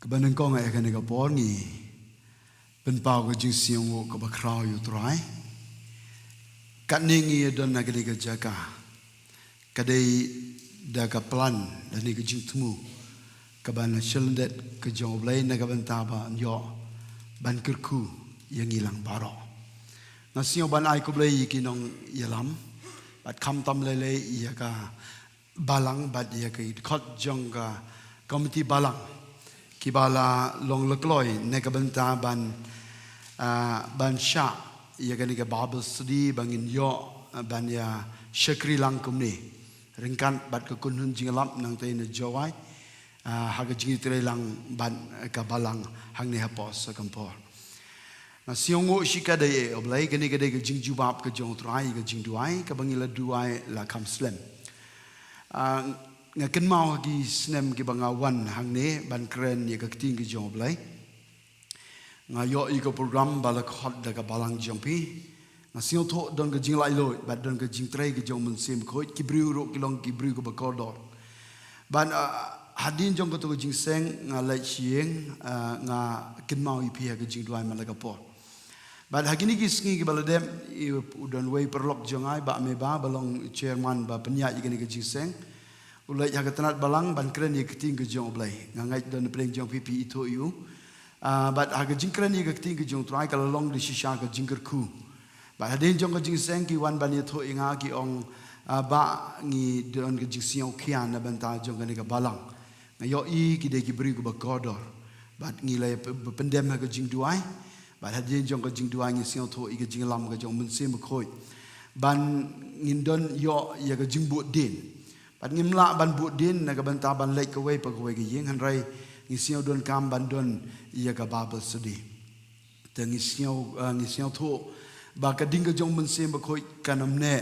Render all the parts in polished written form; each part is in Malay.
Kebanyakan kau ngai akan nega borngi penpau ke jing siang ke bakrau yu try. Kat ningi don nak nega jaga. Kadai daga plan dan nega jing temu. Keban syelendet ke jauh lain nega bentaba yo ban kerku yang hilang barok. Nasiyo ban ai kublai kinong yalam. Bat kam tam lele iya ka balang bat iya ka khot jong ka komiti balang. Kibala long lekloi neka benta ban sha ia kan ke Bible study bangin yo ban ya syakri langkum ni ringkan bat ke kunhun jinglap nang te ne jawai haga jingi tre lang ban ka balang hang ni hapos kampor na siongo shika de oblai kan ke de jing jubab ke jong trai ke jing duai ka bangila duai la kam slem ngaken mau gi snem gi bangawan hang ne ban kren ye ka ting gi jong blai ngayo i ko program balak hot da ka balang jong pi ngasio tho don ga jing lai lo bat don ga jing trai gi jong mun sim khoi ki briu ro ki long ki briu ko ba ko dor ban hadin jong ko to jing seng nga lai chieng nga ken mau i pi ga jing duai malaka por ban hagini gi sngi gi baladem i udon wei perlok jong ai ba me ba balong chairman ba penya i ga jing seng ulai jaga tenat balang ban keren ye keting ke jong blai ngangai don pleng jong pipi itu yu bat haga jing keren ye keting ke jong trai kalau long di shisha ke jingker ku bat hadin jong ke jing seng ki wan ban ye tho inga ki ong ba ngi don ke jing siong kian na ban ta jong ke balang ngayo i ki de ki beri ku ba kodor bat ngi lai pendem ke jing duai bat hadin jong ke jing duai ngi siong tho i ke jing lam ke jong mun sim khoi ban ngindon yo ye ke jing bu din Pat ngimla ban bu din naga banta ban lek kawai pa kawai giyeng hanrai ngisiaw don kam ban don iya ka Bible study. Te ngisiaw tho ba ka dingga jong mensim ba khoi kanam ne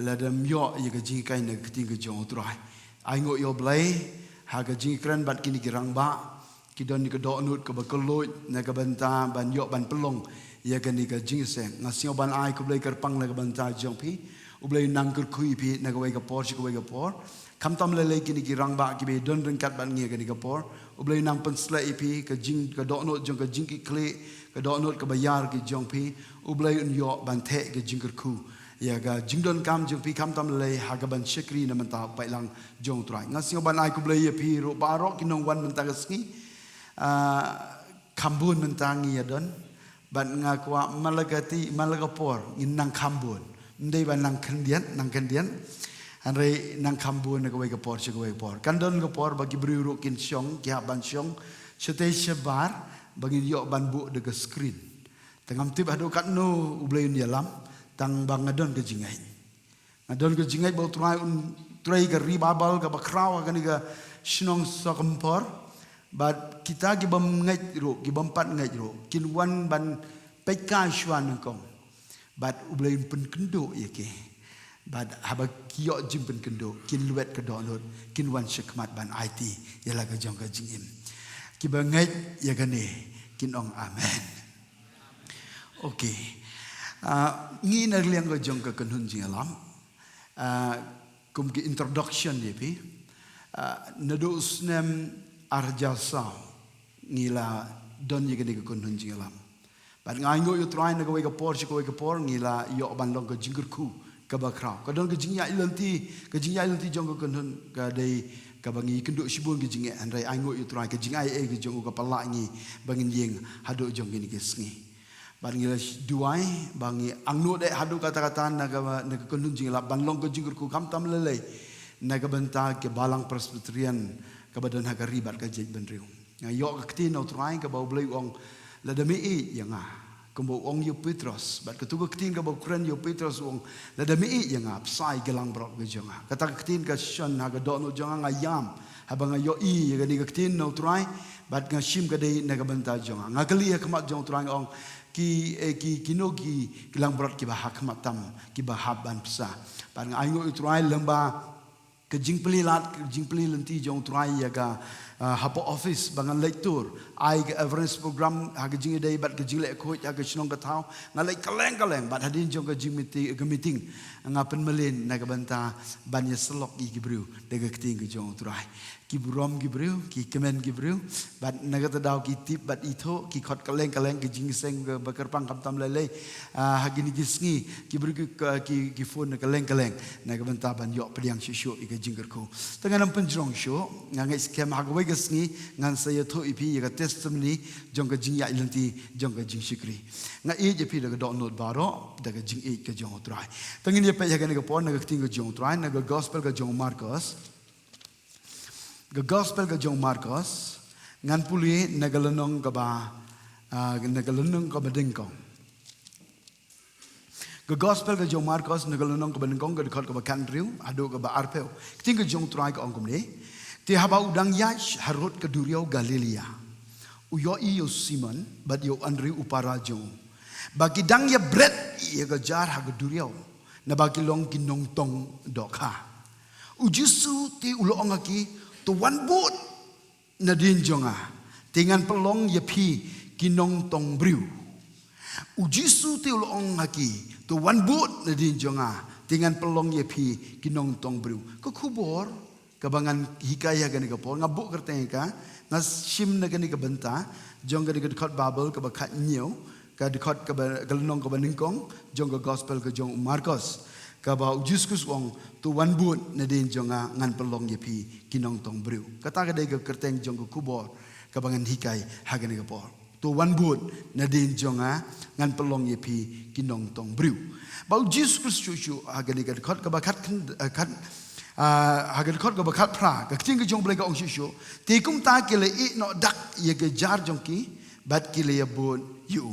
la dam yo iya ka jing kai na dingga jong trai. Ai ngo yo blai ha ka jing kran bat kini kirang ba ki don ni ka do nut ka ba koloi naga banta ban yo ban pelong iya ka ni ka jing seng ngasiaw ban ai ko blai karpang naga banta jong pi ublai nang kui pi naga wai ka por chi ko wai ka por kam tam le kini ki rang ba ki be don kat ban ngi ka ni ka por ublai nang pen sla pi ka jing ka do no jong ka jing ki kle ka do no ka bayar ki jong pi ublai un yo ban the ka jing ku ya ga jing don kam jong pi kam tam le ha ga ban shakri na man ta pai lang jong trai ngasio ban ai ku blai ya pi ro ba ro ki nong wan man ta ka ski kambun man ta ngi ya don ban nga kwa malagati malagapor in nang kambun ndai ban nang kendian anre nang kambu na kawai kapor si kawai por kandon kapor bagi beriuru kin syong kia ban syong sete sebar bagi yo ban bu de screen tengam tip ado kat no ublay yalam tang bang ngadon ke jingai bau trai ke ribabal ke bakraw ke ni ke sinong sakampor bat kita ki bam ngai ro ki bam pat ngai ro kin wan ban peka shwan kong bat ublay pen kendo ye ke bat haba kiyo jim pen kendo kin luet ke donot kin wan syekmat ban IT yala ka jong ka jingim ki bangai ya gane kin ong amen okay ngi na liang ka jong ka kanhun jingalam kum ki introduction ye pi nado usnem arjasa ngila don ye gane ka kanhun jingalam Bat ngai ngo yo try na kawai ka por si kawai ka por ngila yo ban long ka jingker ku ka ba kraw ka don ka jingya ilanti jong ka kanhun ka dei ka bangi kendo sibun ka jingya andai ai ngo yo try ka jingai ka jong ka pala ngi bangin yeng hado jong ni ke sngi ban ngila duai bangi angno de hado kata-kata na ka kanhun jingla ban long ka jingker ku kam tam lele na ka banta ke balang presbyterian ka badan ha ka ribat ka jej benriu yo ka ktin no try ka ba blai ong la dami yang kumbo ong yo Petrus bat ketuga ketin ka bokren yo Petrus ong la dami yang psai gelang brok ge jonga kata ketin ka shon ha ga dono jonga ngayam habang yo i ga ni ketin no try bat nga shim ka dei na ga banta jonga ngakali ha kmat jong try ong ki kinogi gelang brok ki ba hakmat tam ki ba haban psa bat nga ayo try lamba ke jing peli lenti jong try ya ga haba office bangan lektur ai ke awareness program ha ke jing dai bat ke jing lek khoi ha ke snong ke thau ngalai kaleng bat hadin jong ke jing meeting ngapen melin na ke banta ban ye selok i gibriu de ke ting ke jong turai ki burom gibriu ki kemen gibriu bat naga tadau ki tip bat itho ki khot kaleng ke jing seng ke bakar pang kam tam lele ha gini gisngi ki bru ki phone kaleng na ke banta ban yo pediang shisho i ke jing ko tangan penjrong sho ngangai scam ha ke gisngi ngan saya tho ipi ye ke testimony jong ke jing ya ilanti jong ke jing shikri nga e je pi de ke download baro de ke jing e ke jong turai tangin ye pe ya ke pon na ke ting ke jong turai na ke gospel ke jong Marcos the gospel ke jong Marcos ngan puli nagalenong ka ba nagalenong ka badingkong the gospel ke jong Marcos nagalenong ka badingkong ka dekat ka ba kanriu ado ka ba arpeo ting ke jong trai ka ongkom ni ti haba udang yash harut ke duriau Galilea uyo iyo Simon bad yo Andrew uparajo bagi dang ya bread ye ka jar ha ke duriau na bagi long kinong tong dokha ujusu ti ulong aki tuan but na din jonga tingan pelong ye pi kinong tong briu ujisu ti ulong haki tuan but na din jonga tingan pelong ye pi kinong tong briu ko kubor kabangan hikaya gani ka por ngabuk kerteng ka ngas shim na gani ka benta jong gani ka dekat babel ka bakat nyo ka dekat ka galnong ka baningkong jong ka gospel ka jong Marcos kaba ujiskus wong tu wan but na din jonga ngan pelong ye pi kinong tong briu kata ka dai ka kerteng jong ka kubor kabangan hikai hagani ka por tu wan but na din jonga ngan pelong ye pi kinong tong briu ba ujiskus chu hagani ka dekat ka bakat kan hagan kot ka bakat pra ka ting ka jong blai ka ong shu ti kum ta ke le i no dak ye ka jar jong ki bat ki le but yu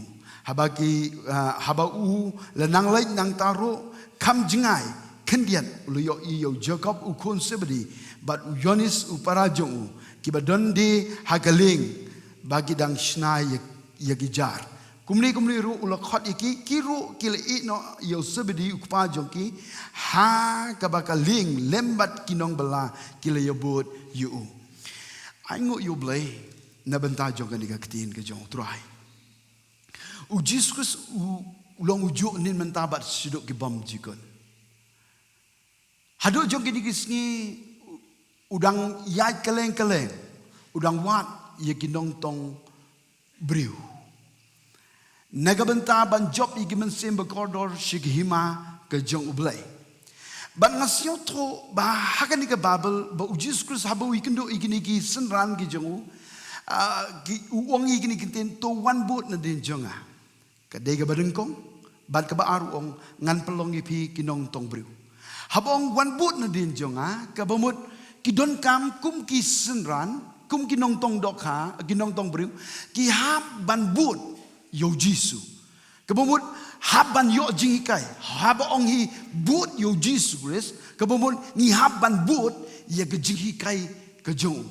habaki haba u le nang lai nang taro kam jingai kendian luyo iyo Jacob ukun sebedi bat Yonis uparajong kiba donde hagaling bagi dang snai ye gijar kumni ru ula khot iki kiru kile no yo sebedi upajong ki ha kabakaling lembat kinong bela kile yobot yu aingo yo blai na benta jong kan ka ketin ke jong trai ujiskus ulong ujuk nin mentabat siduk ki bom jikon haduk jong kini kisni udang yai keleng udang wat ye kinong tong briu naga benta ban job igi mensim bekordor shighima ke jong ublai ban ngasyo to ba hakan ke babel ba ujiskus habu ikendo igini ki senran ki jong ki uang igini kinten to one boat na din jonga kadai ka badengkong bat ka baaru ong ngan pelong ipi kinong tong briu habong wan but na din jonga ka bamut kidon kam kum ki senran kum kinong tong dokha kinong tong briu ki hab ban but yo jisu ka bamut hab ban yo jingikai habong hi but yo jisu kris ka bamut ni hab ban but ye ka jingikai ka jong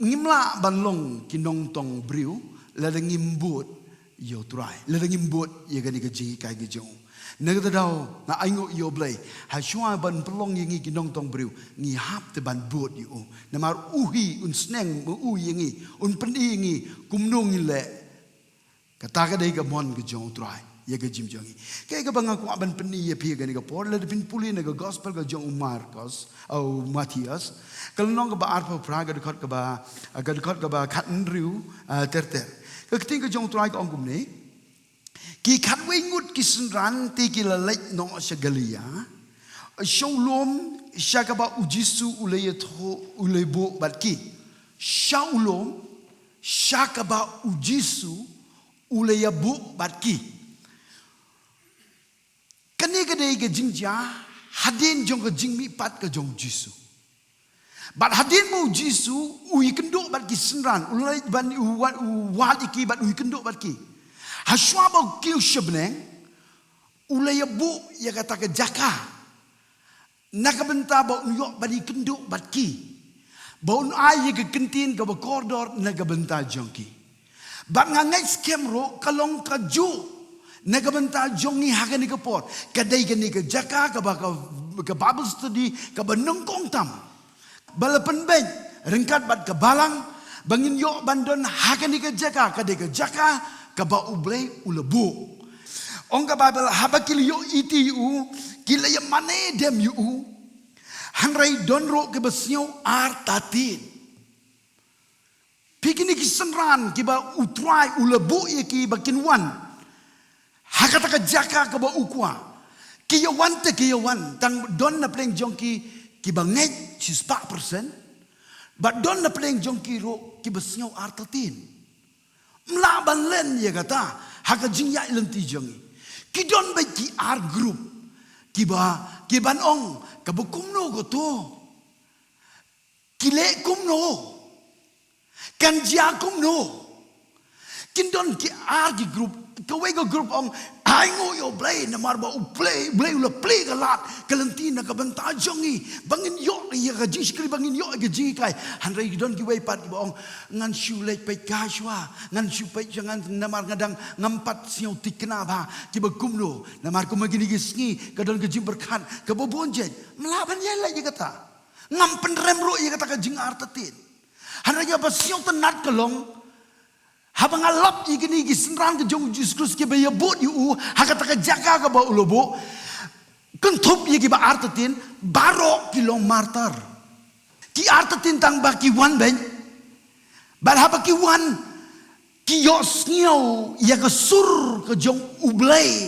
ngimla ban long kinong tong briu la ngimbut yo try lerengim bot ye gani ka jingi kai ge jong nagda dau na aingo yo blai ha shwa ban pelong yengi kinong tong briu ngi hap te ban bot yo na mar uhi un sneng u yengi un pendi ngi kumnung le kata ka dai ka mon ge jong try ye ge jim jongi ke ka bang ko ban pendi ye pi gani ka por le pin puli na ga gospel ga jong Marcos au Matthias kalnong ka ba arpa praga de khot ka ba khat nriu ter keting ke jong trai ka ongkum ni ki khat wengut ki senran ti ki la lek no shagalia shalom shakaba ujisu ulayetho ulebo batki shalom shakaba ujisu ulayabu batki kani gade ke jingja hadin jong ke jingmi pat ke jong jisu bat hadin mo jisu ui kenduk bat ki senran ulai ban uwat iki bat ui kenduk bat ki haswa ba kiu shebneng ulai bu ya kata ke jaka nak benta ba uyok badi kenduk bat ki ba un ai ke kentin ke ba koridor nak benta jongki bat ngangai skemro kalong kaju nak benta jongi hakan ni ke por kadai ke ni ke jaka ke ba ke Bible study ke ba nongkong tam balapan ben ringkat bat ke balang bangin yok bandon hakani ke jaka kade ke jaka ke ba ublay ulebu ong ka Bible habakil yo iti u kila ya mane dem yu hanrai donro ke besnyo artatin pikini kisenran ki ba utrai ulebu ye ki bakin wan hakata ke jaka ke ba ukwa ki yawan te ki yawan tang don na pleng jongki ki ba ngai 4% but don na pleng jongki ro ki besnyo artatin mlaban len ye kata haka jingya ilenti jongi ki don ba ki ar group ki ban ong ka bukum no go to ki le kum no kan ja kum no kin don ki ar ki group ka we go group ong ai ngo yo play na mar ba play ka lat kalenti na ka banta jongi bangin yo ye ka jing skri bangin yo ka jing kai hanrai ki don ki we pat ki ong ngan shu le pe ka shwa ngan shu pe jangan na mar ngadang ngampat siu tikna ba ki ba kumno na mar ko magini gisngi ka don ka jing berkat ka bo bonjet melaban ye la ye kata ngam penrem ro ye kata ka jing artatin hanrai ya ba siu tenat kelong habang alap igini gisenran ke jong Jesus ke ba yabot yu hakata ka jaka ka ba ulobo kentup ye ki ba artatin baro kilong martar ki artatin tang ba ki wan ben bar haba ki wan ki yos nyo ya ka sur ke jong ublay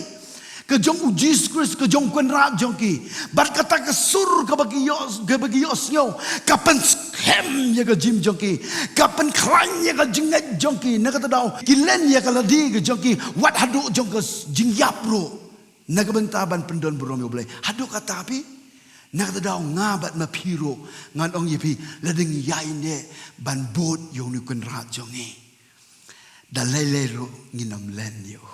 ke jong Jesus Christ ke jong kwenra jong ki bar kata ke sur ke bagi yos nyo kapan hem ya ka jim jong ki kapan klan ya ka jingat jong ki na kata daw kilen ya ka ladi ke jong ki wat hadu jong ke jing yapro na ka bentaban pendon berom yo blay hadu kata api na kata daw ngabat ma piro ngan ong yepi lading yaine ban bot yo ni kwenra jong ni dalelero nginam len yo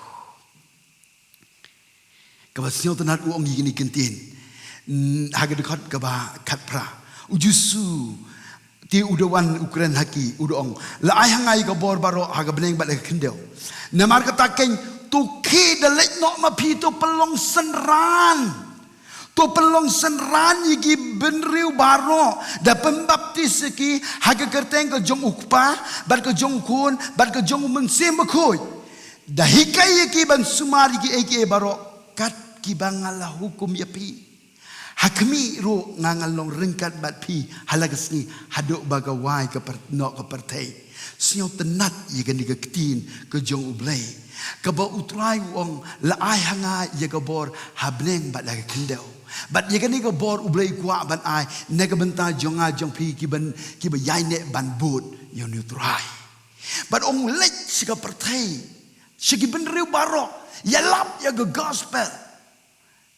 kabasnyo tanat uong yini kentin haga dekat kaba katpra ujusu ti udawan ukren haki udong la ai hangai ka bor baro haga beneng bat kendeu namar kata ken tu ki dalek no ma pi tu pelong senran yigi benriu baro da pembaptis ki haga kerteng ke jong ukpa bar ke jong kun bar ke jong mensim bakoi da hikai ki ban sumari ki eke baro kat ki bangala hukum yapi hakmi ro ngangalong ringkat bat pi halagasni haduk bagawai ke no ke pertai sio tenat ye gani ke ketin ke jong ublay ke ba utrai wong la ai hanga ye ke bor hableng bat la kendau bat ye gani ke bor ublay kwa ban ai ne ke benta jonga jong pi ki ba yai ne ban bot yo ni utrai bat ong lek si ke pertai sigi benriu baro ya lap ya ke gospel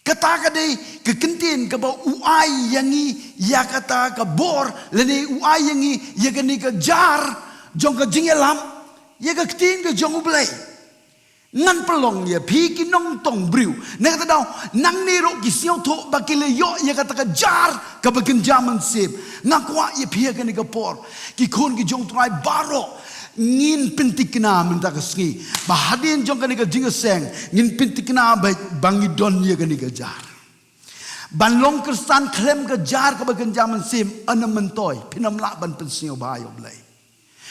kata kadai ke kentin ke ba uai yangi ya kata ke bor leni uai yangi ya gani ke jar jong ke jingelam ya ke kentin ke jong ublay ngan pelong ya pi ki nong tong briu ne kata daw nang ni ro ki siu tho ba ki le yo ya kata ke jar ke ba genjaman sip ngakwa ya pi gani ke por ki kon ki jong trai baro ngin pintikna minta keski bahadin jong kani ka jingeseng ngin pintikna bangi don ye kani ka jar banlong kristan klem ka jar ka bagen jaman sim ana mentoy pinam la ban pensio bayo blai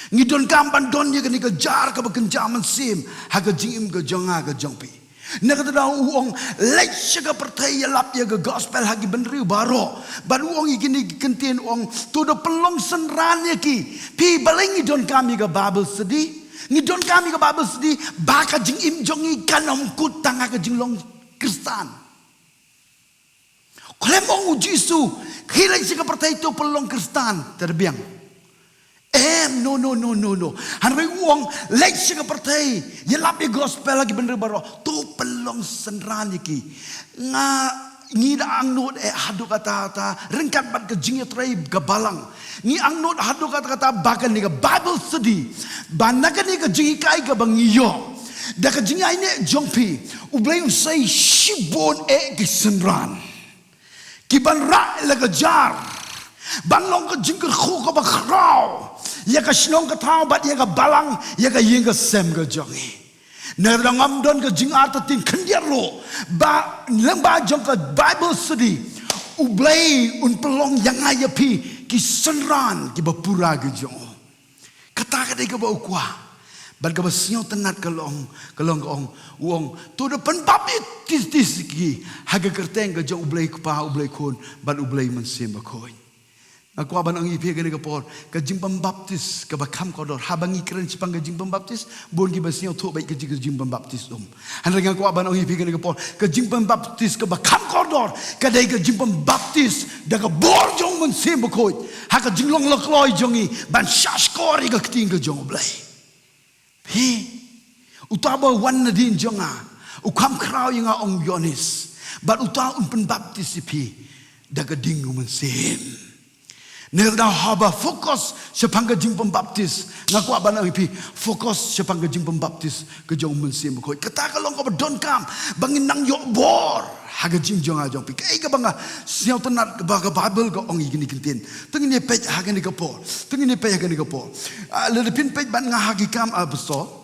ngidon kam ban don ye kani ka jar ka bagen jaman sim ha ka jingim ka jonga ka jongpi nak kata uong lek syaga pertai lap ya ke gospel hagi benriu baro baru uong igini kentin uong tu do pelong senran ya ki pi balengi don kami ke Bible sedih ngidon kami ke Bible sedih baka jing im jongi kanom kutang ka jing long Kristen kolem jisu hilai syaga pertai tu pelong Kristen terbiang no. Hanway uang lek syaga pertai ya lap ya gospel lagi bener baro tu pelong senran yaki nga ngida ang not hadu kata ringkat bat ke jingya trai ke balang ni ang not hadu kata bakan ni ke Bible study banakan ni ke jingikai ke bangiyo da ke jingya ini jongpi ublay usai shibon ke senran kiban ra la ke jar banlong ke jingka khu ke bakrau ya ka shnong ka thao bat ya ka balang ya ka yeng ka sem ka jongi na ngam don ka jing ata tin khandiaro ba leng ba jong ka Bible study ublay un pelong yang ayapi kisenran ki bapura ke jong. Kata kadai ke bau kuah. Ban ka basnyo tenat kalong ong uong tu depan babit tis ki haga kerteng ke jong ublay kupa ublay kun ban ublay mensim bakoi. Aku aban ang ipi gani kapor ka jing pembaptis ka bakam kodor habangi keren cipang ka jing pembaptis bon ki basnyo tu baik ka jing pembaptis Han reng aku aban ang ipi gani kapor ka jing pembaptis ka bakam kodor ka dai ka jing pembaptis da ka bor jong mensim bakoi ha ka jing long lokloi jongi ban shash kori ka kting ka jong ublay. Hi, utaba wan na din jonga, ukam kraw yung ong yonis, but uta unpen baptis ipi, daga dingu mensim. Nerda haba fokus sa panggajing pembaptis, ngaku aban ang ipi, fokus sa panggajing pembaptis kejong mensim ko. Kata kalong ka don kam, bangin nang yobor, hagajing jonga jong pi. Kay ka banga siyaw tenat baga Bible ko ong igini kintin. Tengin ni pej hagani ka po, tengin ni pej hagani ka po. Ledepin pej ban nga hagikam abso.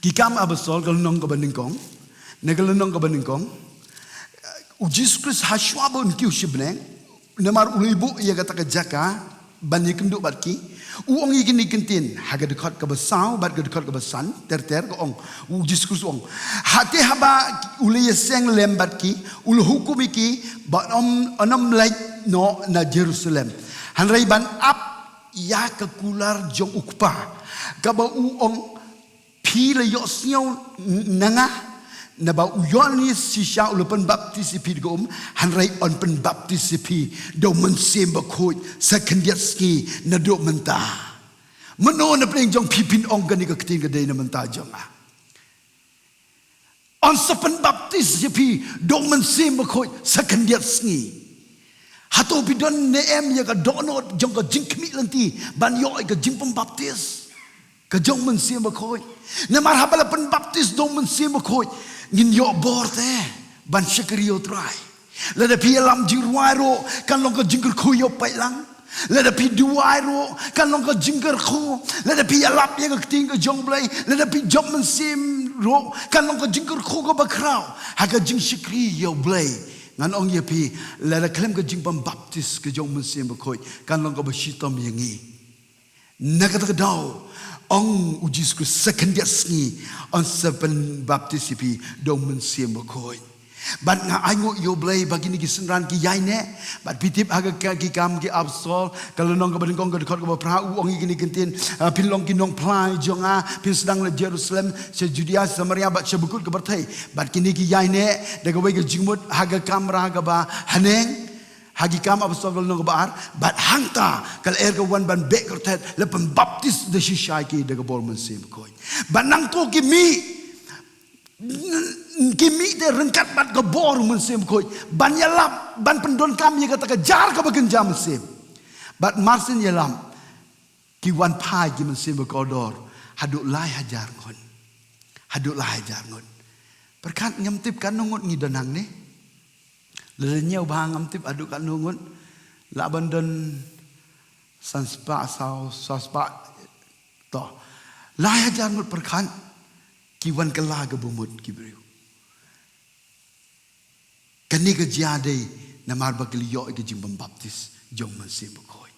Kikam abasol kalunong kabaningkong, nagalunong kabaningkong, ujis Kris haswabon kiu shibneng, namar ulibu iya kata kejaka, banyikin duk batki, uong igin ikintin, haga dekat kabasau, bat dekat kabasan, ter ko ong, ujis Kris ong, hati haba uli yeseng lem batki, ulu hukum iki, bat onam like no na Jerusalem, hanrai ban ap ya kekular jong ukpa, kaba uong Pila yok siyaw nanga na ba uyon ni si siya ulupan baptisipi gom hanray on pen baptisipi do mensim bakoi sa kandiatski na do menta mano na pleng jong pipin ong gani ka keting gadai na menta jong on sa pen baptisipi do mensim bakoi sa kandiatski hato bidon ne em ya ka dono jong ka jingkmi lanti ban yo ka jingpom baptis Kajong mensim bakoi. Namar habala pen baptis dong mensim bakoi. Ngin yo borte ban syakriyo try. Lada pi alam jirwairo kan long ka jingker ku yo pai lang. Lada pi duwairo kan long ka jingker ku. Lada pi alap ya ka ting ka jong blai. Lada pi job mensim ro kan long ka jingker ku ka bakrau. Haga jing syakriyo blai. Ngan ong ya pi lada klem ka jing pam baptis ka jong mensim bakoi kan long ka bashitom yangi. Nakata kadau Ong ujis ku sekendiasni on sepen baptisipi dong mensim bakoi. Bat nga aingo yo blay bagi ni gisenran ki yaine bat pitip aga ki kam ki absol kalau nong ka badengkong ka dekot ka pra uong igini kentin pinlong kinong plai jonga pin sedang le Jerusalem se Judea Samaria bat sebukut ka bertai bat kini ki yaine daga wei ka jingmut haga kamra ka ba haneng Hagi kam abasol nong baar bat hangta kal erga wan ban beker tet le pembaptis de shisha ki de bol mensim koi banang to kimi de rengkat bat ke bor mensim koi ban yalap ban pendon kam ye kata kejar ke begenja mensim bat marsin yalam ki wan pai ki mensim kodor haduk lai hajar ngon haduk lai hajar ngon perkat ngemtip kan nongot ngidanang ni Lelenya ubah ngamtip aduk kat nungun laban dan sanspa saspa to laya jangut perkan kiwan kelah ke bumut kibriu kani ke jade namar bakliyo ke jing pembaptis jong mensim bakoi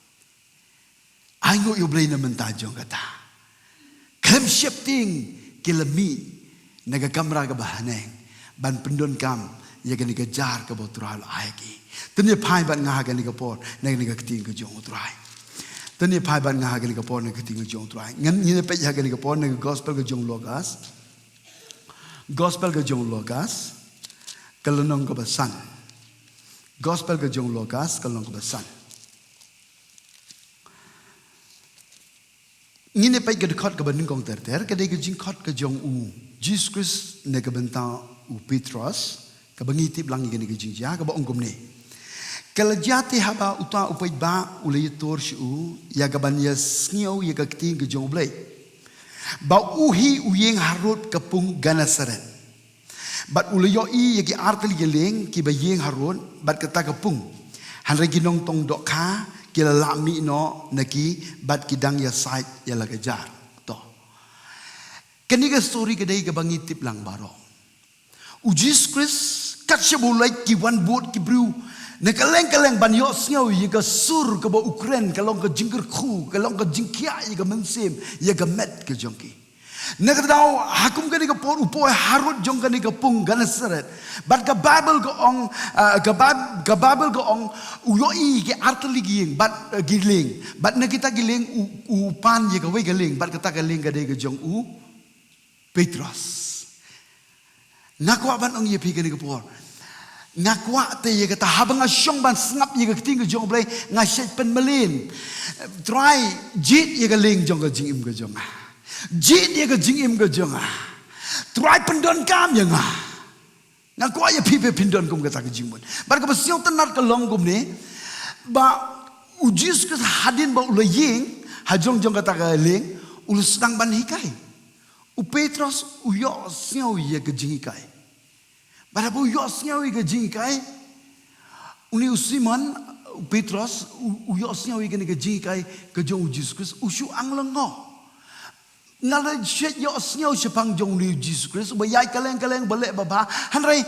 aingo yo blay na mentajong kata kem shifting kilami naga kamera ke bahaneng ban pendon kam ya gani kejar ke botral aiki tanya pai ban ngah gani ke por nang ni ke ting ke jong utrai tanya pai ban ngah gani ke por nang ke ting ke jong utrai ngan ni pe ya gani ke por nang gospel ke jong logas kalonong ke basan gospel ke jong logas kalonong ke basan ni ne pe ke dekot ke banding kong ter ke de ke jing kot ke jong u Jesus Christ ne ke bentang u Petrus kabangiti blang igani gijing ja ka ba ongkom ni kalajati haba uta upai ba ulay tor shu ya gaban ya snio ya kakting ke jong blay ba uhi uyeng harut kapung ganasaren bat ulayo i ya ki artel geleng ki ba yeng harun bat kata kapung han regi nong tong dok kha ki la lami no naki bat kidang ya sait ya la kejar to kani ka story kedai ka bangiti blang baro ujis Kris kat sebulai ki wan buat ki bru Ne kaleng ban yo snyo ye ka sur ka ba Ukraine ka long ka jingker khu ka long ka jingkia ye ka mensim ye ka met ka jongki. Ne ka daw hakum ka ni ka por upo harut jong ka ni ka pung Genesaret. But ka Bible ka ong ka Bible ka ong uyo i ke artli giing but giling. But ne kita giling upan ye ka we giling but kita giling ka de ka jong Petros. Ngakwa ban ong ye pi ka ni ka por. Ngakwa te ye kata habang asyong ban sngap ye ka ting ka jong blay nga shet pen melin. Try jit ye ka ling jong ka jing im ka jong. Jit ye ka jing im ka jong. Try pendon kam ye nga. Ngakwa ye pipe pendon kum kata ka jing mun. Bar ka basyong tenat ka long kum ni ba ujis ka hadin ba ula ying hajong jong kata ka ling ulu sedang ban hikai. U Petros uyo syaw ye ka jing hikai. Pada bu yosnya wi gejingkai, uni Simon Petros yosnya wi gejingkai kejong Jesus usu anglengo. Ngala shet yosnya sepang jong ni Jesus Christ, bayai kaleng balik baba. Hanrai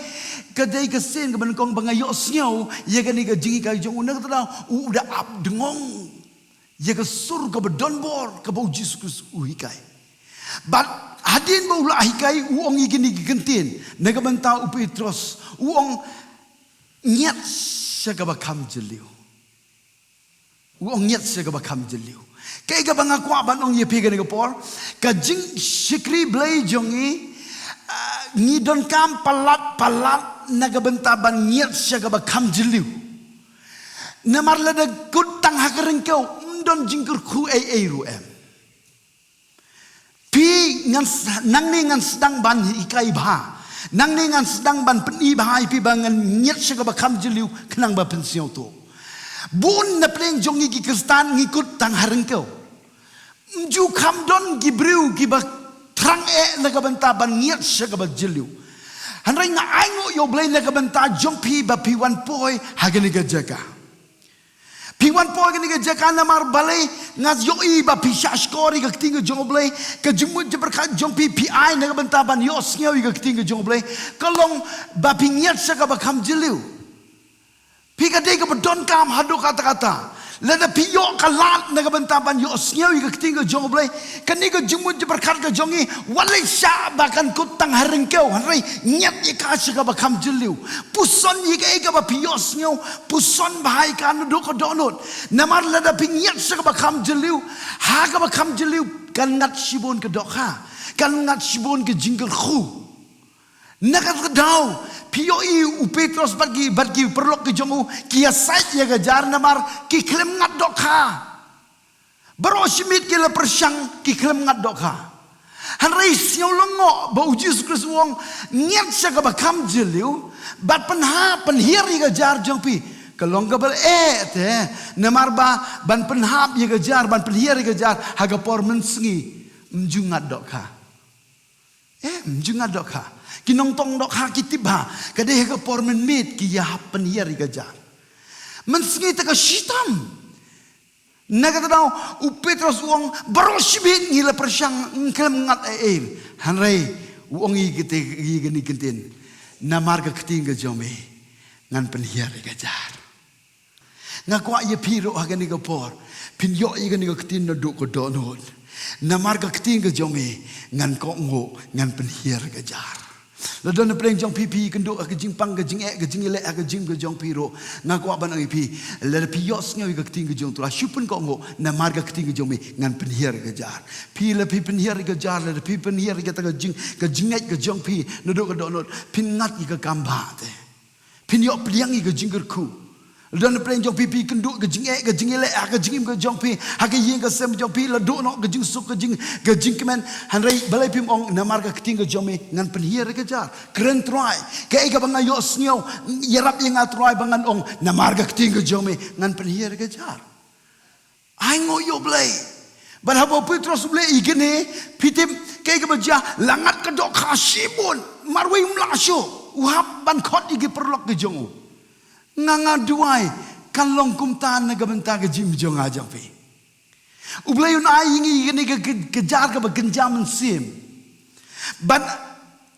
kedai kesin ke benkong bangayosnya ye gejingkai jong unak tadau udah ab dengong. Ye ke sur ke bedonbor ke bau Jesus Christ uhikai. But hadin ba ulah hikai uong igini gigentin naga banta u Petros uong nyat siya ka bakam jeliu uong nyat siya ka bakam jeliu kay ka bang akwa ban ong yepi ka por ka jing shikri blay jongi ngidon kam palat naga banta ban nyat siya ka bakam jeliu namarla da kutang hakaring kau ndon jingkur khu ay ruem pi nang ni ngan sedang ban ikai bah nang ni ngan sedang ban peni bah pi bangan nyet sega bakam jeliu kenang ba pensiong tu bun na pleng jongi ki kristan ngikut tang harengkau ju kam don gibriu ki ba trang na ka banta ban nyet sega ba jeliu hanrai nga aingo yo blai na ka banta jong pi ba pi wan poi hagani ga jaga Piwan po gani ka jaka na mar balay ngas yo iba pisha skori ka tinga jonglay ka jumut je berkat jong PPI na bantaban yo snyaw ka tinga jonglay kalong ba pingyat sa ka bakam jeliu pika de ka badon kam hado kata lada piyo kalat na ka bantaban yo snyaw ka tinga jonglay kani ka jumut je berkat ka jongi walay sya bakan kutang haringkaw hanray nyat ka sa ka bakam jeliu puson ka ba piyo snyaw puson bahay ka no do ka donot namar lada pingyat sa ka bakam jeliu ha ka bakam jeliu kan ngat sibon ka dokha kan ngat sibon ka jingkel khu nakat daw piyo u Petros bagi perlok ke jongu kia sait ya gajar namar ki klem ngat dokha baro simit ki la persyang ki klem ngat dokha han reis yo longo ba Jesus Christ wong nyat sa ka bakam jeliu bat penhir ya gajar jong pi kalong gabal te namar ba ban penhap ya gajar ban penhir ya gajar haga por mensengi mjungat dokha mjungat dokha kinong tong dok hakitiba kadeh ka por men mit ki ya penhir ya gajar mensengi ta ka shitam naga daw u Petros wong barosibit ngila persyang ngklem ngat hanrei wong gini kentin namar ka keting jome ngan penhir ya gajar ngakwa ye piro agani ka por pinyo igani ka ketin na do ko donod namar ka keting jome ngan ko ngo ngan penhir ya gajar ladon pleng jong pipi kendo ka jingpang ka jing ka jingile ka jing ka jong piro ngakwa ban ang pi le piyos ngawi ka keting jong tu asupun ko ngo namar ka keting jome ngan penhir ya gajar pi le pi penhir ya gajar le pi penhir ka ta jing ka jingai ka jong pi no do ka donod pingat ka kamba te pinyo pliang ka jingger ku dan pleng jong pipi kenduk ke jingile ka jingim ke jong pi ha ke yeng ke sem jong pi la do no ke jing suk ke jing kemen hanrei balai pim ong namar ka keting ke jome ngan penhir ke jar keren try ke ka banga yo snyo yerap yang atry bangan ong namar ka keting ke jome ngan penhir ke jar ai ngo yo blai ban habo Petros blai igene pitim ke ka baja langat ke dok khasibun marwi mlasho uhap ban khot igi perlok ke jongu nganga duai kan long kumtan na gabanta ka jim jong ajang pe ublayun ai ngi gani ka jar ka bagenjam sim ban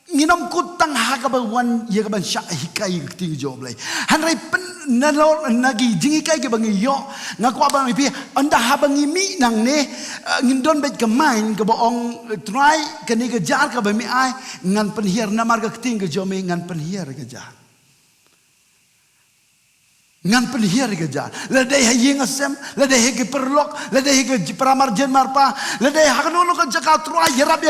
nginom kutang ha ka ba wan ye ka ban sha hikai ka ting jo blai han rai pen nagi jingi kai ke bangi yo ngakwa bang pi anda habangi mi nang ne ngindon bet ke main ke boong try ke ni ke jar ke bami ai ngan penhiar namar ke ting ke jome ngan penhiar ke jar ngan penhiar ke jar ladai hayeng asem ladai ke perlok ladai ke pramar jen marpa ladai hakno ke jaka try yarab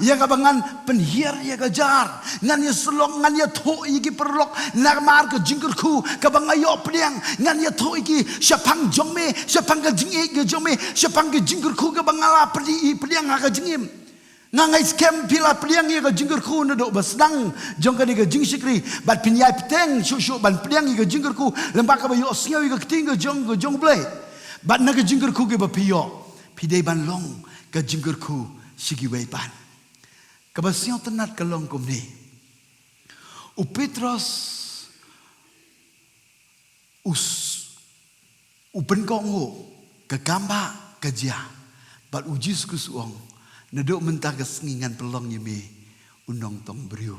yang abangan penhiar ya ke jar ngan ya selok ngan ya tho iki perlok namar ke jingkur ku ke bangayo pediang ngan ya tho iki syapang jome syapang ke jingi ke jome syapang ke jingkur ku ke bangala pediang ke jingim ngangai scam pila pediang ya ke jingkur ku ndok basdang jong ke jing sikri bat pinyai peteng syuk ban pediang ke jingkur ku lembak ke bayo singaw ke ting ke jong blai bat na ke jingkur ku ke bapiyo pidai ban long ke jingkur ku sigi wei ban ke basio tenat ke long kum ni u Petros u penkongo ke gamba ke dia bat ujis ku suong nadok mentah kesengingan pelong yeme unong tong briu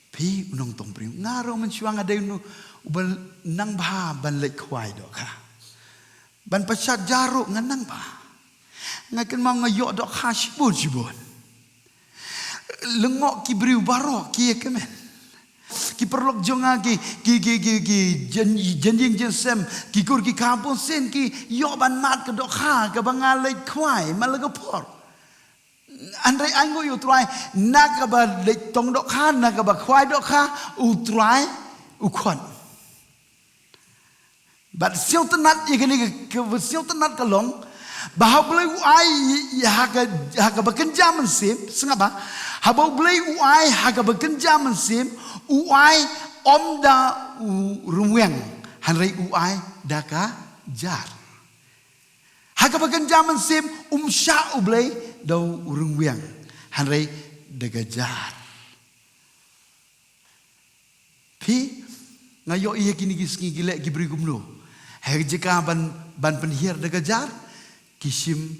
pi unong tong briu ngaro mencuang ada unu ubal nang bah ban lek kwai dok ha ban pasat jaruk nganang ba ngaken mau ngayok dok ha sibun lengok ki briu barok ki kemen ki perlok jonga ki jenjing jensem ki kur ki kampung sen ki yo ban mat ke dok ha ke bangalai kwai malaga por andai ango yo try nak ba le tong dok ha nak ba kwai dok ha u try u kon bat siu tenat ye kini ke siu tenat kalong bahau boleh uai haga bekerja mensim sengapa habau boleh uai haga bekerja mensim uai omda rumweng hanrei uai daka jar haga bekerja mensim sya ublei dau rumweng hanrei daka jar pi ngayo iya kini kiski gilek gibri gumlo haga jika ban penhir daka jar kisim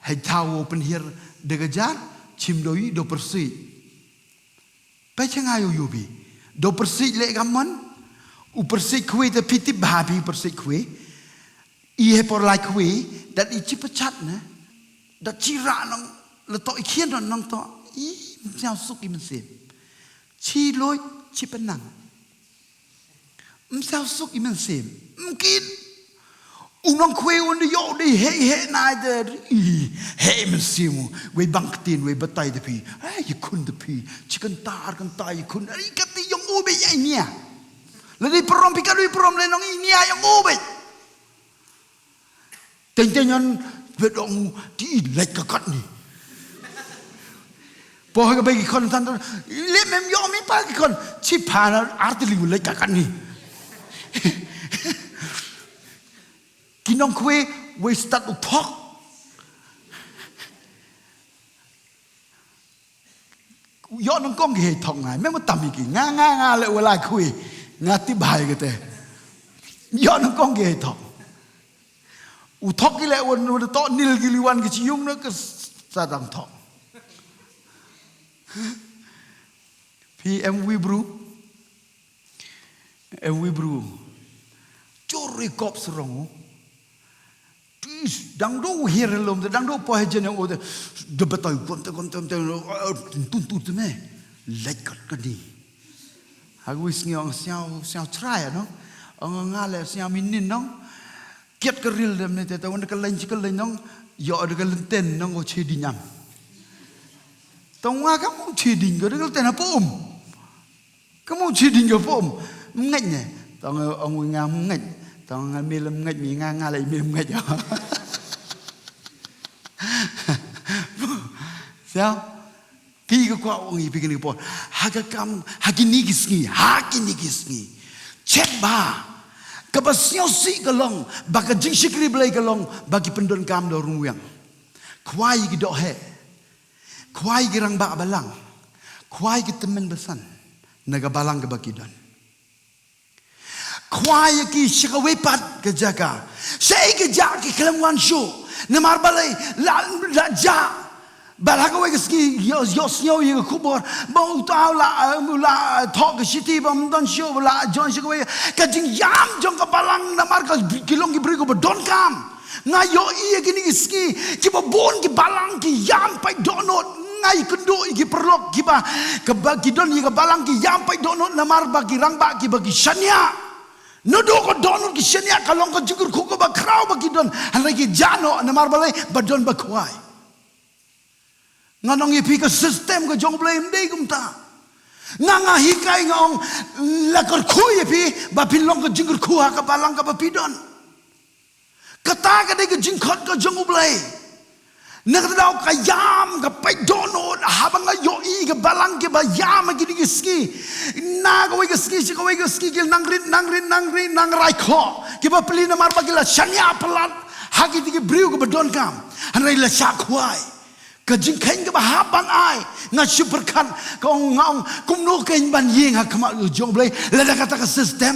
hai tawo penhir degajar chim doi do persi pa changayo yubi do persi le gamon u persi kwe te piti babi persi kwe I he por lai kwe dat I chi pachat na dat chira nang leto I khien nang to I msiao suk I msim chi loi chi penang msiao suk I msim mkin unong kwe undi yo di he na de he mesimu we bangtin we batai de pi you kun de pi chicken tar kan tai you kun ai kati yung ube ya nia lagi perom pi kadui perom le nong nia yung ube tentenyon bedong di lek kakat ni po ha bagi kon tan le mem yo mi pa kon chi pa na artili lek kakat ni kinong kwe we start to talk yo nong kong ge thong ngai me mo tam ki nga le wala kwe nga ti bai ke te yo nong kong ge thong u thok ki le won to nil ki liwan ki chi yung no ke sa dang thok PM we bru chori kop serong dang do here lom dang do po hejen yang ode de betai kon tuntut me lekat kadi aku wis ngiong siao try no ang ngale siao minin no kiat keril dem ne ta won ka len no yo de ka lenten no go chedi nyam tong wa ka mo chedi go de ka ten apom ka mo chedi go pom ngaj ne tong ông ngam ngaj tong milem ngaj mi nga le milem ngaj sao pi ko kwa ông pi ni po hagakam hagini gisni cek ba kabasyo si kalong baka jingsikri blai kalong bagi pendon kam do rumuyang kwai gi do he kwai gi rang ba balang kwai gi temen besan naga balang ke bakidon kwai ki shikawepat ke jaga sei ke ja ki kelangwan shu namar balai la ja Balaga we ski yos nyo ye kubor ba utaw la thok ke city bam don show la jon shi we ka jing yam jong ka balang na mar ka kilong ki bri ko don kam nga yo ye ki ni ski ki ba bon ki balang ki yam pai donot ngai kendo ki perlok ki ba ka ba ki don ye ka balang ki yam pai donot na mar ba ki rang ba ki ba ki shania no do ko donot ki shania kalong ka jugur ko ba kraw ba ki don han ki jano na mar ba le ba don ba kwai nganong ipi ka system ka jong blame dei kum ta nga hikai ngong la kor khu ipi ba pilong ka jingkur khu ha ka balang ka ba pidon kata ka dei ka jingkhot ka jong blai nak dau ka yam ka pai dono habang yo I ka balang ke ba yam ki di ski na ka we ka ski si ka we ka ski ki nang rai kho ki ba pli na mar ba ki la shanya palat ha ki di briu ka ba don kam han rai la sha khwai kajing kain ke bahaban ai nga super kan kong ngong kum no kain ban yeng ha kama jong blai la da kata ka system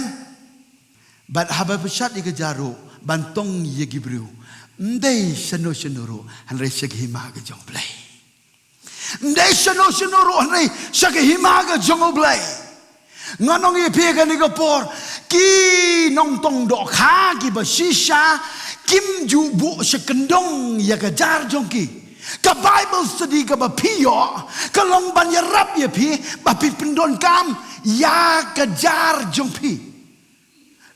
bat haba pesat I jaru bantong ye gibriu ndai shano ro han re shek hima ka jong blai ndai shano ro han re shek hima ka jong blai nganong ye pe ka ni ka por ki nong tong do kha ki ba shisha kim ju bu shekendong ya ka jar jong ki ka Bible study ka ba piyo ka long ban ya rap ya pi ba pi pendon kam ya ka jar jong pi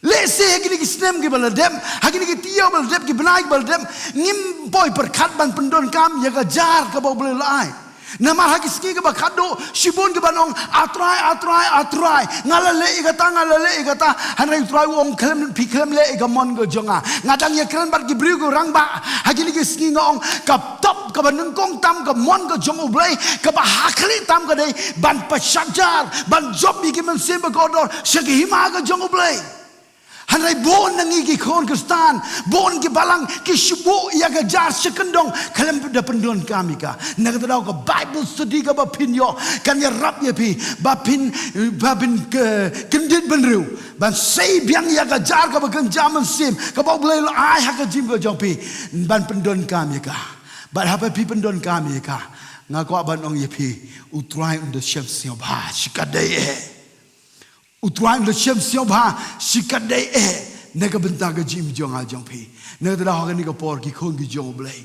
le se hagini ki snem ki baladem hagini ki tiyo baladem ki benai baladem ngim boy perkat ban pendon kam ya ka jar ka ba boleh lai nama hagi ski ka ba kado shibon ka banong atrai ngala le igata hanai trai wong klem pi klem le igamon go jonga ngadang ya klem bar ki briu go rang ba hagini ki ski ngong ka top ka ban kong tam ka mon go jong ublai ka ba hakli tam ka dei ban pashajar ban job ki men semba godor shagi hima ka jong ublai hanai bon nangi ki khon kustan bon ki balang ki shubu ya ga jar sekendong kalem da pendon kami ka nagatau ka Bible study ka ba pin yo kan ya rap ya pi ba pin kendit benru ban sei biang ya ga jar ka ba kan jaman sim ka ba boleh ai ha ka jim ka jong pi ban pendon kami ka ba ha pi pendon kami ka ngako ban ong ya pi utrai under shem sia ba shikadai utruan le shem sio ba sikadai nega benta ga jim jong a jong pi nega da ha ni ka por ki khon ki jong blai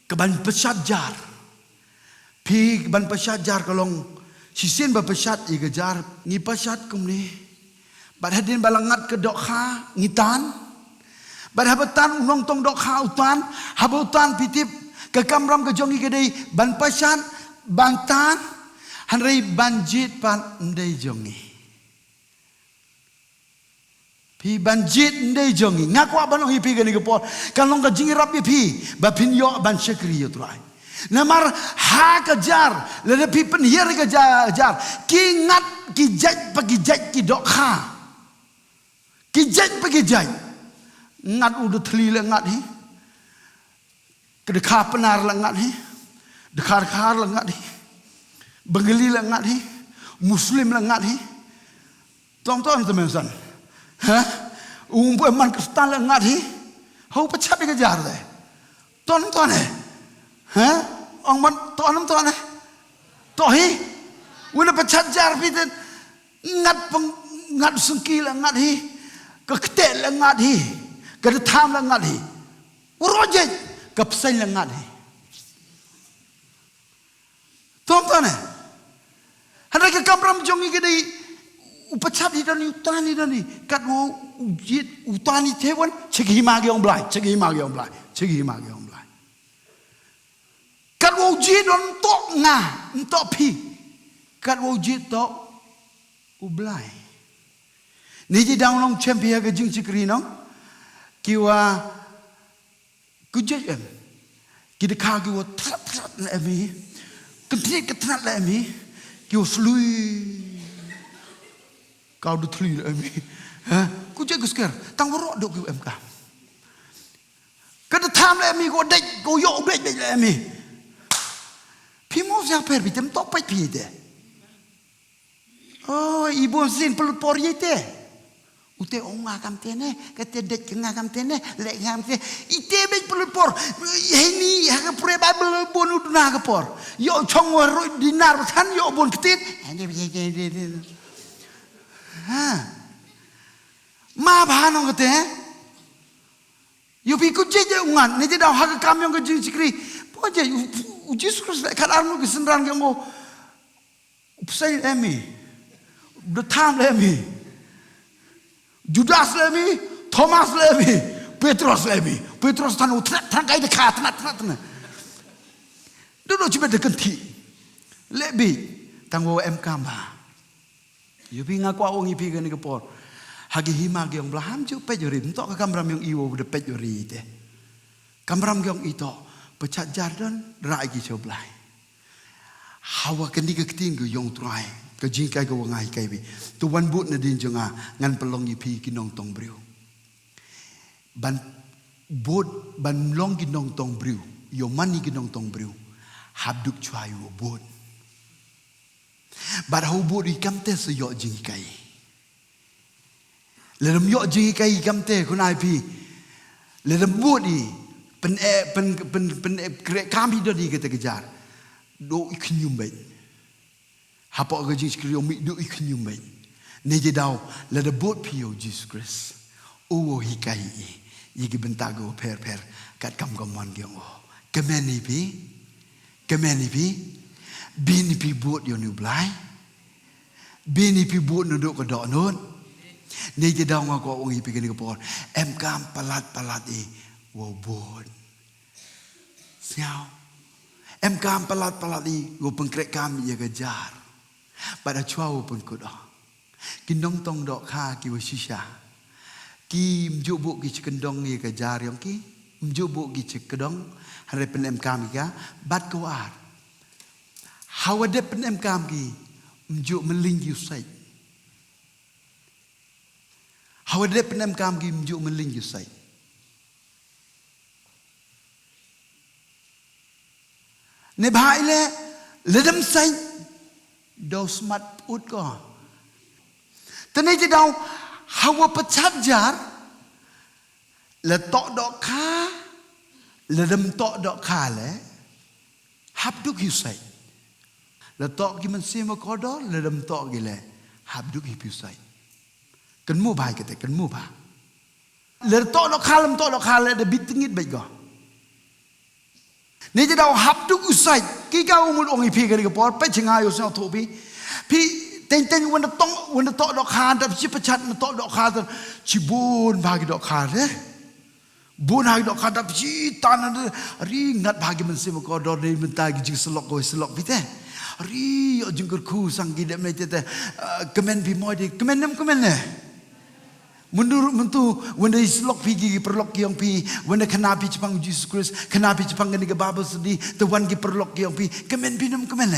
ka ban pesat jar pi ban pesat jar kalong sisen ba pesat I ga jar ni pesat kum ni bad hadin balangat ke dok kha ngitan bad habatan unong tong dok kha utan habutan pitip ke kamram ke jong I ga dei ban pesat bantan hanrei banjit pan ndai jongi pi banjit ndai jongi ngakwa banong hipi gani ke por kalong ka jingi rap pi ba pin yo ban shekri yo trai namar ha ka jar le pi pen hier ka jar ki ngat ki jaj pa ki jaj ki dok kha ki jaj pa ki jaj ngat udu thli le ngat hi ke de kha penar le ngat hi de khar le ngat hi Bengali la ngat hi muslim la ngat hi tong temen san ha man kristan la ngat hi hau pachat ke jar de ton ha ong man ton to hi wala pachat jar pi de ngat sungki la ngat hi ka kte la ngat hi ka tham la ngat hi uroje ka psai la ngat hi tong Hadai ke kamram jongi ke dei upachat hi dani utani dani kat wo ujit utani tewan chegi ma ge ong blai kat wo ujit don tok nga tok pi kat wo ujit tok ublai ni ji dang long champion ke jing chikri no kiwa kujet em ki de kha ki wo trat la mi ketrik ketrat la mi Kau selui, kau dah teli lah mi. Kau jaga sekarang, tang berok dok kau MK. Kau dah tham lah mi, kau dek, kau yok dek lah mi. Pimo siapa yang bitem topai pi deh. Oh, ibu sin pelut pori deh. Ute onga kam tene, kate det kenga kam tene, lek ngam tene. Ite bet pelupor. Ini ha pure Bible bonu duna ka por. Yo chong ro dinar tan yo bon ketit. Ha. Ma ba no kate. Yo pi ku je ungan, ne je da ha ka kam yong ka ji sikri. Po je Jesus Christ kat armu ke senran ke ngo. Upsai lemi. The time lemi. Judas lemi, Thomas lemi, Petrus lemi. Petrus tanu tangkai dekat tenat. Dulu cuma dekenti. Lebi tanggo MK ba. Yubi ngaku awang ipi gani kepor. Hagi hima gyong belaham ju pejuri. Entok ke kamram yang iwo bude pejuri ite. Kamram gyong ito pecat jardan rai gi coblai. Hawa kendi ke ketinggu yong tuai. Kejingkai ke wangai kai bi. Tuan but na din jonga ngan pelong ipi kinong tong briu. Ban bot ban long kinong tong briu. Yo mani kinong tong briu. Habduk chuai wo bot. Bar hau bot ikam te se yo jingkai. Lerem yo jingkai ikam te kunai pi. Lerem bot i pen kami do di kata kejar. Do iknyum baik. Hapa ke Jesus Christ mi do iknyum baik. Ne je dau la de bot pio Jesus Christ. O hikai yigi bentago per kat kam man ge o. Kemeni pi bini pi bot yo nu blai. Bini pi bot nu do ko do non. Ne je dau ngako wong ipi ke ni por. Em kam palat i wo bot. Siao. Em kam palat i wo pengkrek kam ye kejar. Pada cuau pun kuda. Kinong tong dok kha ki wasisha. Ki mjubuk ki cekendong ni kejar yang ki. Mjubuk ki cekedong. Hari penem kami ka. Bat kuar. Hawade penem kami. Mjuk melinggi usai. Hawade penem kami mjuk melinggi usai. Ne bahai le. Ledem say. Dau smart ut ko. Tani je dau hawa pecat jar. Le tok dok kha. Le dem tok dok kha le. Habduk yusai. Le tok ki man sima kodo. Le dem tok gi le. Habduk yusai. Kan mu bai kete kan mu ba. Le tok dok kha lem tok dok kha le de bitingit baik go. Ni je dau habduk usai ki ka umul ongi pi ke por pe chinga yo so thobi pi teng wen the tok dok kha da chi pachat na tok dok kha chi bun bagi dok kha re bun hagi dok kha da chi tan ri ngat bagi men sim ko do ni men ta gi selok pi te ri yo jingkur khu sang gi de me te kemen pi moi de kemen ne Mundur mentu when they slok pigi perlok yang pi when the kanapi Jepang Jesus Christ kanapi Jepang ni ke Bible sedih the one ki perlok yang pi kemen binum kemen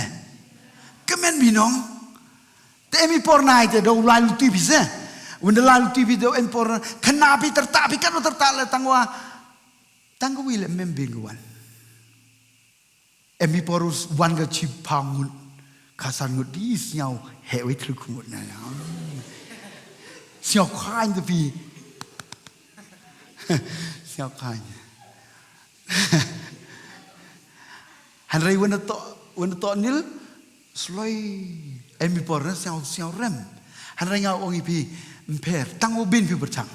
binong te mi pornai te do lalu tipi se when the lalu tipi do en por kanapi tertapi kan tertale tangwa wile membinguan emi porus one ke Jepang kasan ngudis nyau hewe terkumut na Siao kain tu pi, siao kain. Hanrai wana to nil, sloi emi porna siao rem. Hanrai ngau ongi pi mper, tangwo bin pi bercang,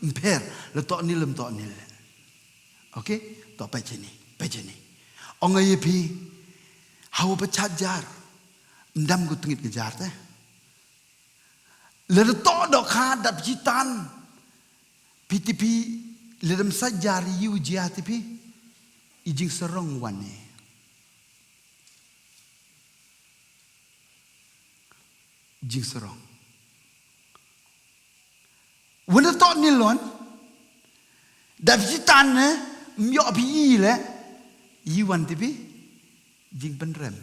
mper, le to nil. Okay, to peceni. Ongai pi, hawa pecat jar, mdam ku tengit kejar teh. Le tok dok kha dap jitan PTP le dem sajari yu jiatipi ijing serong wane jing serong wena tok nilon dap jitan ne myo pi le yiwan tipi jing penrem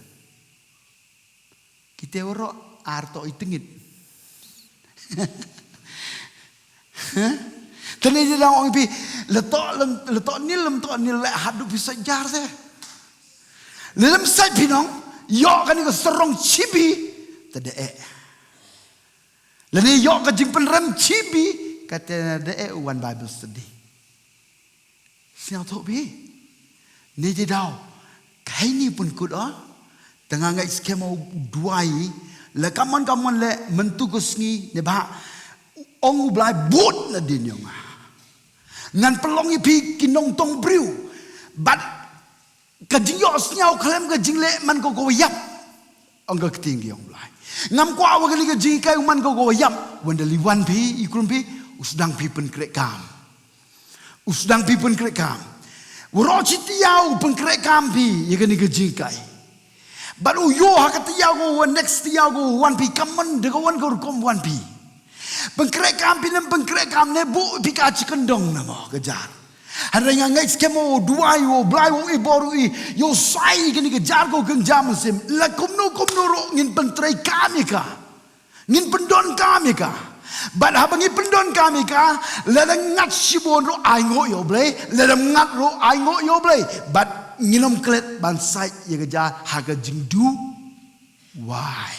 kita oro arto itengit Tani je dah orang pi letok ni le hadu bisa jar se. Lem sai pinong yo kan ko serong chibi tade Lani yok ke jing penrem cibi kata de one Bible study. Siapa tu bi? Ni je dah. Kai ni pun kuda. Tengah ngai skema duai. Le kaman le mentugus ni ne bah. Ong blai but na din yang. Ngan pelong ipi kinong tong briu. But kajing yo snyau klem kajing le man ko yap. Ong ka tinggi yang blai. Ngam ko awa kali kajing kai man ko yap. Wanda liwan pi ikulum pi usdang pi pen krek kam. Usdang pi pen krek kam. Uroci tiau pen krek kam pi ye kani kajing kai. But uyo hakat tiau go next tiau go wan pi kaman de go wan ko kom wan pi. Pengkrek kam pi nem pengkrek kam ne bu pi ka cikendong nama kejar. Ada yang ngai skemo duai wo blai wo iboru I yo sai kini kejar ko genjam sim la kumno ro ngin pentrei kami ka. Ngin pendon kami ka. But habangi pendon kami ka la ngat sibon ro ai ngo yo blai la ngat ro ai ngo yo blai but nginom klet ban sai ye kejar haga jingdu why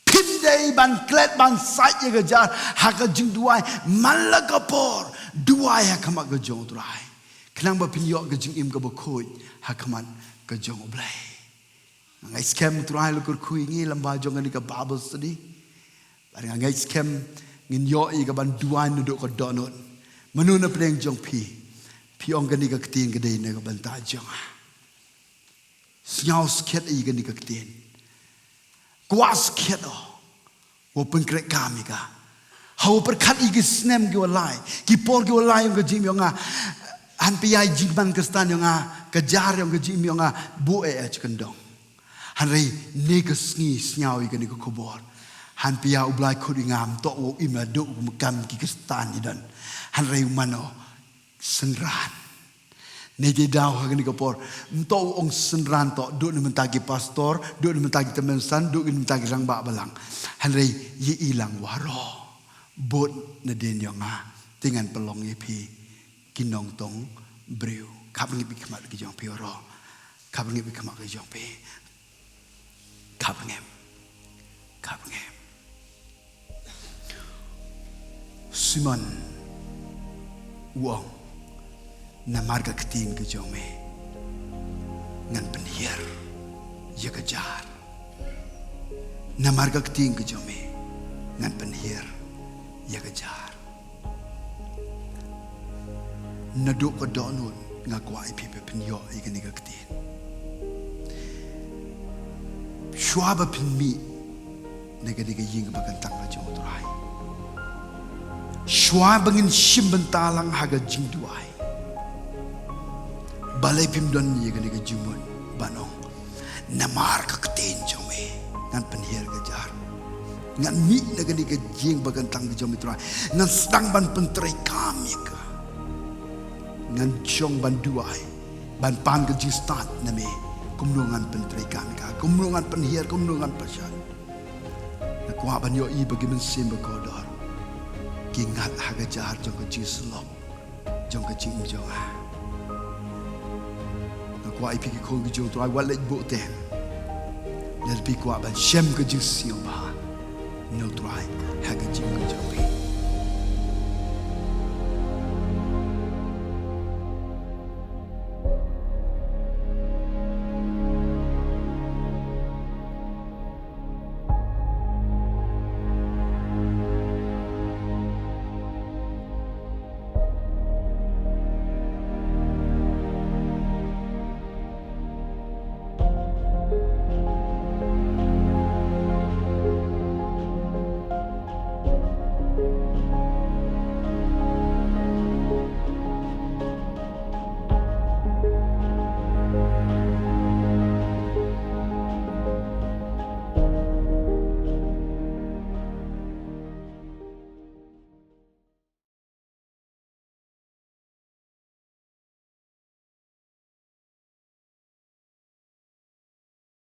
pindai ban klet ban sai ye kejar haga jingduai malakapor duai hakamak ke jong turai kenang ba pinyok ke jing im ke bokoi hakaman ke jong blai ngai scam turai lukur kui ngi lamba jong ni ke Bible study barang ngai scam ngin yo I ke ban duai nuduk ke donut menuna pedeng jong pi ong ke ni ke ketin ke dei ne ke ban ta jong Siau sket I ke ni ke ketin kuas sket wo pengkrek kami ka hau perkat I ke snem ke walai ki por ke walai ong ke jim yonga han piai jingman ke stan yonga kejar yong ke jim yonga bu cikendong han rei ne ke sngi snyau I ke ni ke kubor han pia ublai khudingam to wo imla do mekam ki ke stan dan han rei mano senran ne je dau ha ke ni ke por to ong senran to do ni mentagi pastor do ni mentagi temen san do ni mentagi rang ba balang han rei ye ilang waro bot na den yonga dengan pelong pi kinong tong breu kap ngi bi khamat ki jong pi ro kap ngi bi khamat ki jong pi kap ngem Simon Wong na marga ketin ke jong me ngan penhiar ye kejar na marga ketin ke jong me ngan penhiar ye kejar na do ko donun ngakwa ipi pe penyo I ke ni ke ketin Schwabe pinmi nega ying bagantang la jong turai Schwabe ngin simbentalang haga jing duai balai pimdon ye nega jumun banong namar ka ketin jong me ngan penhiar kejar ngan mi nega jing bagantang ke jong turai ngan sedang ban pentrai kami ka ngan jong ban duai ban pan ke jing start name kumnungan pentrai kami ka kumnungan penhiar kumnungan pasyan nakwa banyo I bagi mensim bekodor kingat haga jar jong ke jing selok jong ke jing jong nakwa I piki ko jong tuai walet bo ten lebih kuat ban shem ke jing siomba no tuai